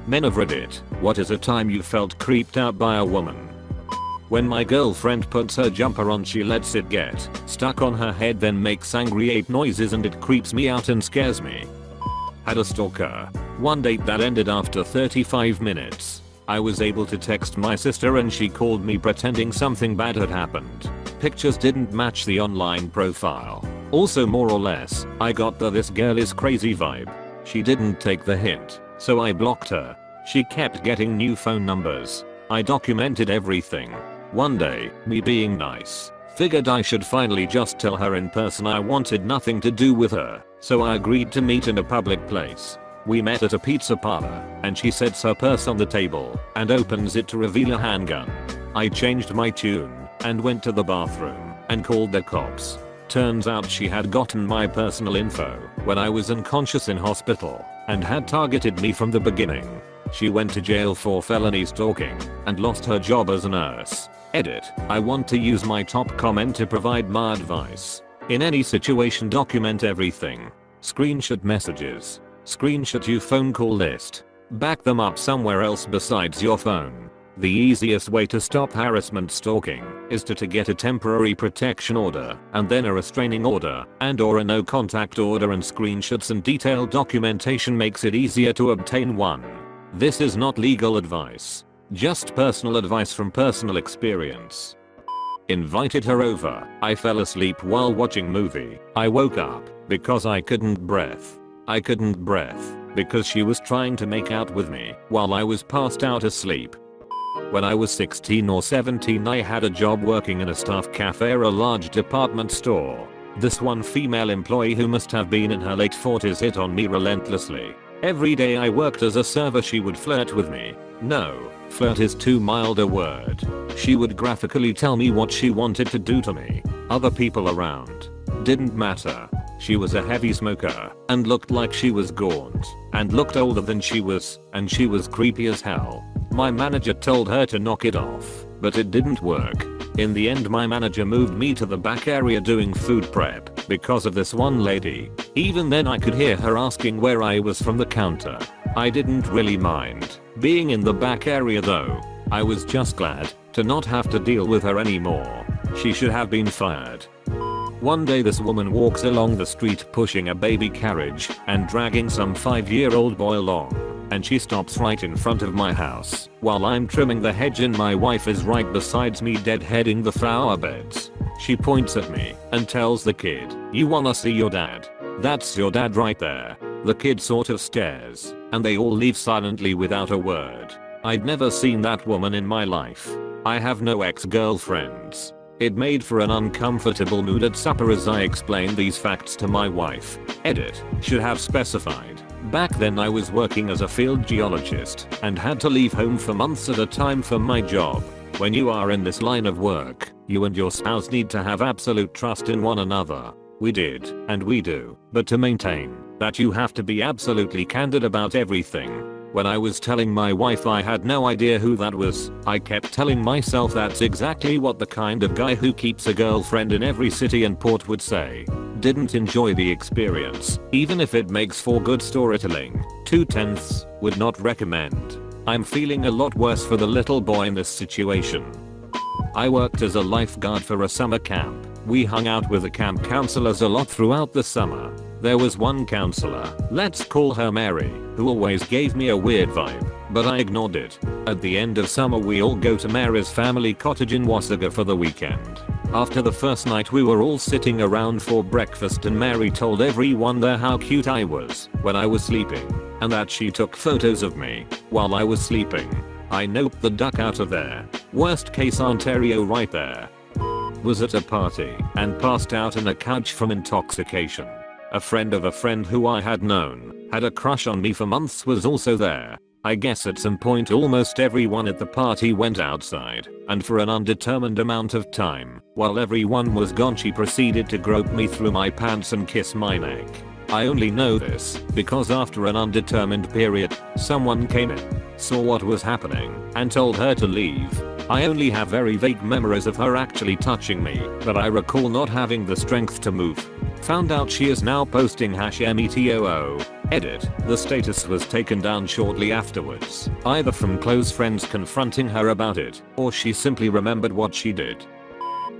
Men of Reddit, what is a time you felt creeped out by a woman? When my girlfriend puts her jumper on, she lets it get stuck on her head, then makes angry ape noises, and it creeps me out and scares me. Had a stalker. One date that ended after 35 minutes. I was able to text my sister and she called me pretending something bad had happened. Pictures didn't match the online profile. Also, more or less, I got the "this girl is crazy" vibe. She didn't take the hint, so I blocked her. She kept getting new phone numbers. I documented everything. One day, me being nice, figured I should finally just tell her in person I wanted nothing to do with her, so I agreed to meet in a public place. We met at a pizza parlor, and she sets her purse on the table and opens it to reveal a handgun. I changed my tune and went to the bathroom and called the cops. Turns out she had gotten my personal info when I was unconscious in hospital and had targeted me from the beginning. She went to jail for felony stalking and lost her job as a nurse. Edit. I want to use my top comment to provide my advice. In any situation, document everything. Screenshot messages. Screenshot your phone call list. Back them up somewhere else besides your phone. The easiest way to stop harassment stalking is to get a temporary protection order and then a restraining order and/or a no contact order, and screenshots and detailed documentation makes it easier to obtain one. This is not legal advice, just personal advice from personal experience. Invited her over. I fell asleep while watching movie. I woke up because I couldn't breathe. I couldn't breathe because she was trying to make out with me while I was passed out asleep. When I was 16 or 17, I had a job working in a staff cafe or a large department store. This one female employee, who must have been in her late 40s, hit on me relentlessly. Every day I worked as a server, she would flirt with me. No, flirt is too mild a word. She would graphically tell me what she wanted to do to me. Other people around didn't matter. She was a heavy smoker and looked like she was gaunt and looked older than she was, and she was creepy as hell. My manager told her to knock it off, but it didn't work. In the end, my manager moved me to the back area doing food prep because of this one lady. Even then, I could hear her asking where I was from the counter. I didn't really mind being in the back area though. I was just glad to not have to deal with her anymore. She should have been fired. One day, this woman walks along the street pushing a baby carriage and dragging some 5-year-old boy along. And she stops right in front of my house while I'm trimming the hedge, and my wife is right besides me deadheading the flower beds. She points at me and tells the kid, "You wanna see your dad? That's your dad right there." The kid sort of stares, and they all leave silently without a word. I'd never seen that woman in my life. I have no ex-girlfriends. It made for an uncomfortable mood at supper as I explained these facts to my wife. Edit. Should have specified. Back then I was working as a field geologist and had to leave home for months at a time for my job. When you are in this line of work, you and your spouse need to have absolute trust in one another. We did, and we do, but to maintain that, you have to be absolutely candid about everything. When I was telling my wife I had no idea who that was, I kept telling myself that's exactly what the kind of guy who keeps a girlfriend in every city and port would say. Didn't enjoy the experience, even if it makes for good storytelling. 2/10 would not recommend. I'm feeling a lot worse for the little boy in this situation. I worked as a lifeguard for a summer camp. We hung out with the camp counselors a lot throughout the summer. There was one counselor, let's call her Mary, who always gave me a weird vibe, but I ignored it. At the end of summer, we all go to Mary's family cottage in Wasaga for the weekend. After the first night, we were all sitting around for breakfast, and Mary told everyone there how cute I was when I was sleeping, and that she took photos of me while I was sleeping. I noped the duck out of there. Worst case Ontario right there. Was at a party and passed out on a couch from intoxication. A friend of a friend who I had known had a crush on me for months was also there. I guess at some point almost everyone at the party went outside, and for an undetermined amount of time, while everyone was gone, she proceeded to grope me through my pants and kiss my neck. I only know this because after an undetermined period, someone came in, saw what was happening, and told her to leave. I only have very vague memories of her actually touching me, but I recall not having the strength to move. Found out she is now posting #metoo. Edit. The status was taken down shortly afterwards, either from close friends confronting her about it, or she simply remembered what she did.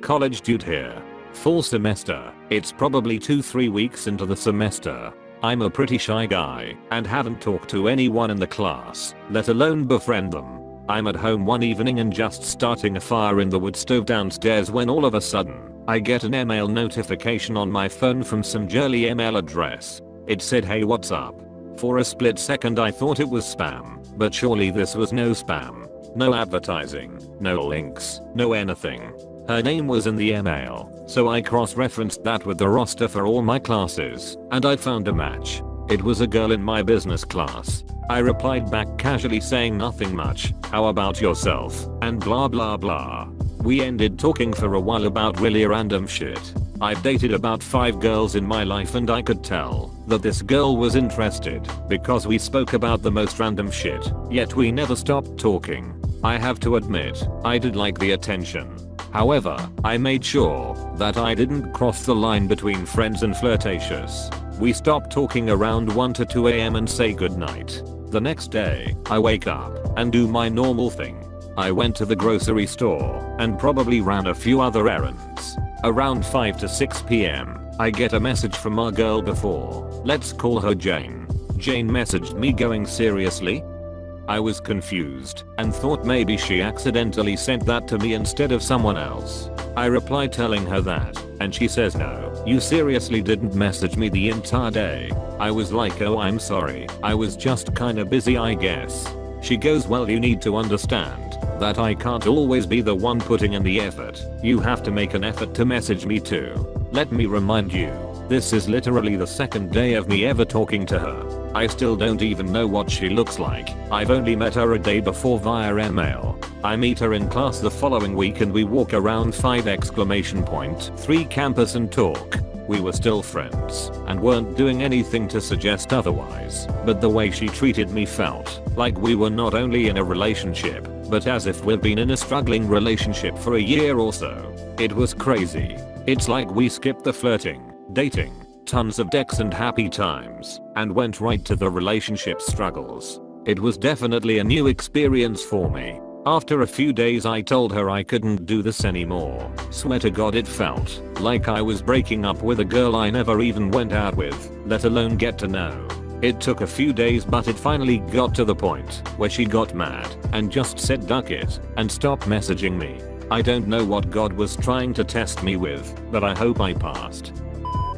College dude here. Full semester. It's probably 2-3 weeks into the semester. I'm a pretty shy guy and haven't talked to anyone in the class, let alone befriend them. I'm at home one evening and just starting a fire in the wood stove downstairs when all of a sudden, I get an email notification on my phone from some girly email address. It said, "Hey, what's up?" For a split second I thought it was spam, but surely this was no spam. No advertising, no links, no anything. Her name was in the email, so I cross-referenced that with the roster for all my classes, and I found a match. It was a girl in my business class. I replied back casually saying nothing much, "How about yourself?" and blah blah blah. We ended talking for a while about really random shit. I've dated about 5 girls in my life and I could tell that this girl was interested because we spoke about the most random shit, yet we never stopped talking. I have to admit, I did like the attention. However, I made sure that I didn't cross the line between friends and flirtatious. We stopped talking around 1 to 2 AM and say goodnight. The next day, I wake up and do my normal thing. I went to the grocery store and probably ran a few other errands. Around 5 to 6 PM, I get a message from our girl before. Let's call her Jane. Jane messaged me going, "Seriously?" I was confused and thought maybe she accidentally sent that to me instead of someone else. I replied telling her that, and she says, "No, you seriously didn't message me the entire day." I was like, "Oh, I'm sorry, I was just kinda busy, I guess." She goes, "Well, you need to understand that I can't always be the one putting in the effort. You have to make an effort to message me too. Let me remind you, this is literally the second day of me ever talking to her. I still don't even know what she looks like. I've only met her a day before via email. I meet her in class the following week and we walk around 5!3 campus and talk. We were still friends and weren't doing anything to suggest otherwise, but the way she treated me felt like we were not only in a relationship, but as if we've been in a struggling relationship for a year or so. It was crazy. It's like we skipped the flirting, dating, tons of decks and happy times, and went right to the relationship struggles. It was definitely a new experience for me. After a few days I told her I couldn't do this anymore. Swear to God, it felt like I was breaking up with a girl I never even went out with, let alone get to know. It took a few days, but it finally got to the point where she got mad and just said "duck it" and stopped messaging me. I don't know what God was trying to test me with, but I hope I passed.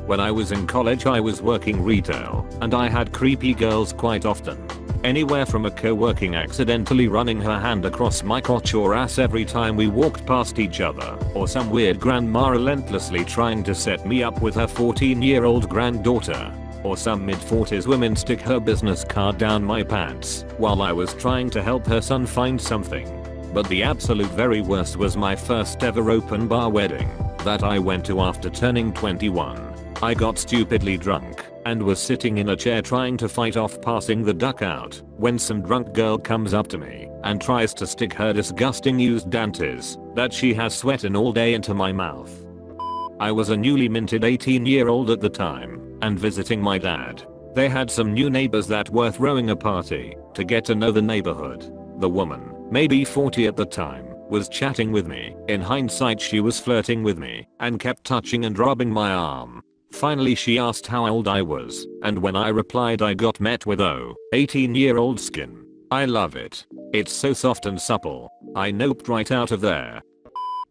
When I was in college I was working retail, and I had creepy girls quite often. Anywhere from a co-working accidentally running her hand across my crotch or ass every time we walked past each other, or some weird grandma relentlessly trying to set me up with her 14-year-old granddaughter, or some mid-40s woman stick her business card down my pants while I was trying to help her son find something. But the absolute very worst was my first ever open bar wedding that I went to after turning 21. I got stupidly drunk and was sitting in a chair trying to fight off passing the duck out when some drunk girl comes up to me and tries to stick her disgusting used dantes that she has sweaten all day into my mouth. I was a newly minted 18-year-old at the time and visiting my dad. They had some new neighbors that were throwing a party to get to know the neighborhood. The woman, maybe 40 at the time, was chatting with me. In hindsight she was flirting with me and kept touching and rubbing my arm. Finally she asked how old I was, and when I replied I got met with 18-year-old skin. I love it. It's so soft and supple. I noped right out of there.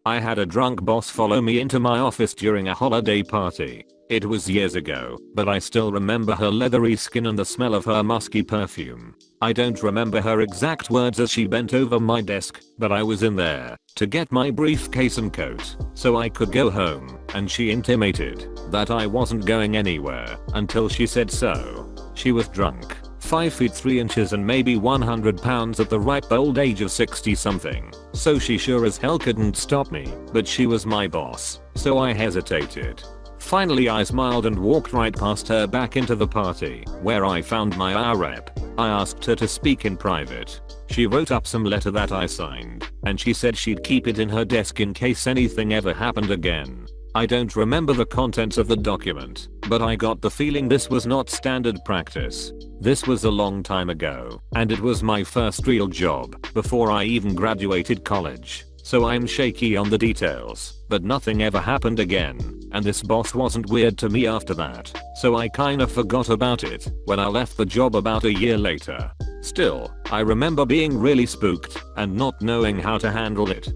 I had a drunk boss follow me into my office during a holiday party. It was years ago, but I still remember her leathery skin and the smell of her musky perfume. I don't remember her exact words as she bent over my desk, but I was in there to get my briefcase and coat so I could go home, and she intimated that I wasn't going anywhere until she said so. She was drunk, 5 feet 3 inches and maybe 100 pounds at the ripe old age of 60 something, so she sure as hell couldn't stop me, but she was my boss, so I hesitated. Finally I smiled and walked right past her back into the party, where I found my rep. I asked her to speak in private. She wrote up some letter that I signed, and she said she'd keep it in her desk in case anything ever happened again. I don't remember the contents of the document, but I got the feeling this was not standard practice. This was a long time ago, and it was my first real job before I even graduated college. So I'm shaky on the details, but nothing ever happened again, and this boss wasn't weird to me after that, so I kinda forgot about it when I left the job about a year later. Still, I remember being really spooked and not knowing how to handle it.